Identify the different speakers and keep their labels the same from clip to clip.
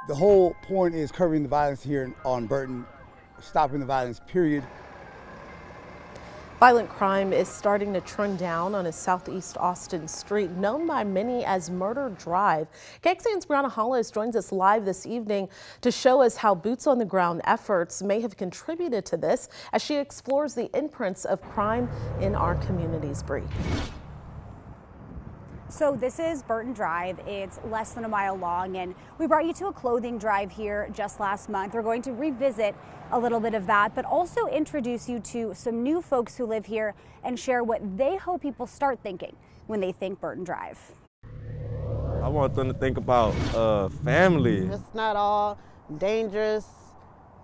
Speaker 1: The whole point is curbing the violence here on Burton, stopping the violence, period.
Speaker 2: Violent crime is starting to trend down on a southeast Austin street known by many as Murder Drive. KXAN's Brianna Hollis joins us live this evening to show us how boots on the ground efforts may have contributed to this as she explores the imprints of crime in our communities. Bree.
Speaker 3: So this is Burton Drive. It's less than a mile long, and we brought you to a clothing drive here just last month. We're going to revisit a little bit of that, but also introduce you to some new folks who live here and share what they hope people start thinking when they think Burton Drive.
Speaker 4: I want them to think about family.
Speaker 5: It's not all dangerous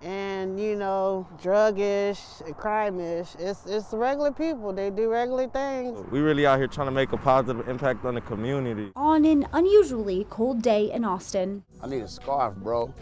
Speaker 5: and, you know, drug-ish and crime-ish. It's regular people. They do regular things.
Speaker 4: We really out here trying to make a positive impact on the community.
Speaker 3: On an unusually cold day in Austin,
Speaker 6: I need a scarf, bro.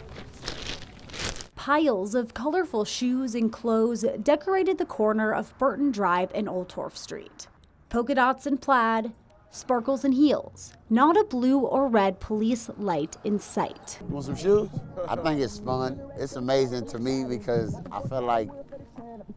Speaker 3: piles of colorful shoes and clothes decorated the corner of Burton Drive and Old Torf Street. Polka dots and plaid, sparkles and heels. Not a blue or red police light in sight.
Speaker 6: You want some shoes? I think it's fun. It's amazing to me because I feel like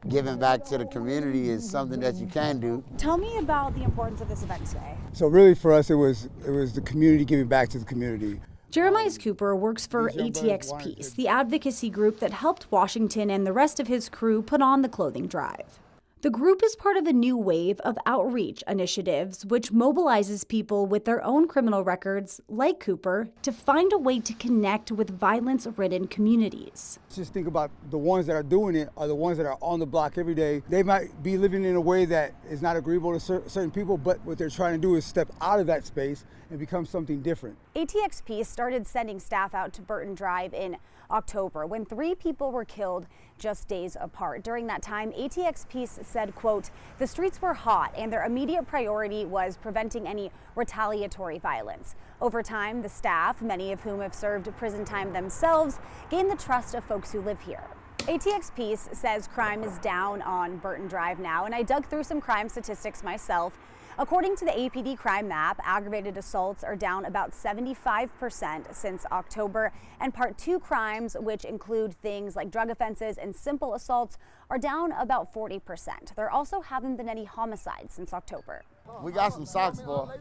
Speaker 6: giving back to the community is something that you can do.
Speaker 3: Tell me about the importance of this event today.
Speaker 1: So really for us, it was the community giving back to the community.
Speaker 3: Jeremiah Cooper works for ATX Peace, the advocacy group that helped Washington and the rest of his crew put on the clothing drive. The group is part of a new wave of outreach initiatives which mobilizes people with their own criminal records, like Cooper, to find a way to connect with violence-ridden communities.
Speaker 1: Just think about the ones that are doing it are the ones that are on the block every day. They might be living in a way that is not agreeable to certain people, but what they're trying to do is step out of that space and become something different.
Speaker 3: ATX Peace started sending staff out to Burton Drive in October when 3 people were killed just days apart. During that time, ATX Peace said, quote, the streets were hot and their immediate priority was preventing any retaliatory violence. Over time, the staff, many of whom have served prison time themselves, gained the trust of folks who live here. ATX Peace says crime is down on Burton Drive now, and I dug through some crime statistics myself. According to the APD crime map, aggravated assaults are down about 75% since October, and Part 2 crimes, which include things like drug offenses and simple assaults, are down about 40%. There also haven't been any homicides since October.
Speaker 6: We got some socks for.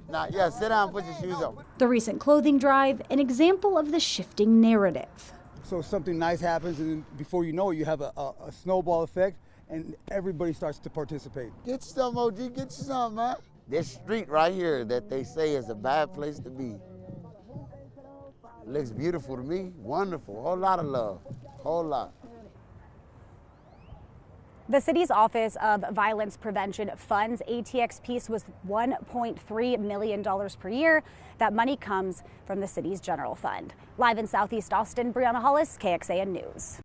Speaker 6: Now, yeah, sit down and put your shoes on.
Speaker 3: The recent clothing drive, an example of the shifting narrative.
Speaker 1: So something nice happens, and before you know it, you have a snowball effect, and everybody starts to participate.
Speaker 6: Get you some, OG, get you some, man. This street right here that they say is a bad place to be. It looks beautiful to me, wonderful, whole lot of love, whole lot.
Speaker 3: The city's Office of Violence Prevention funds ATX Peace with $1.3 million per year. That money comes from the city's general fund. Live in Southeast Austin, Brianna Hollis, KXAN News.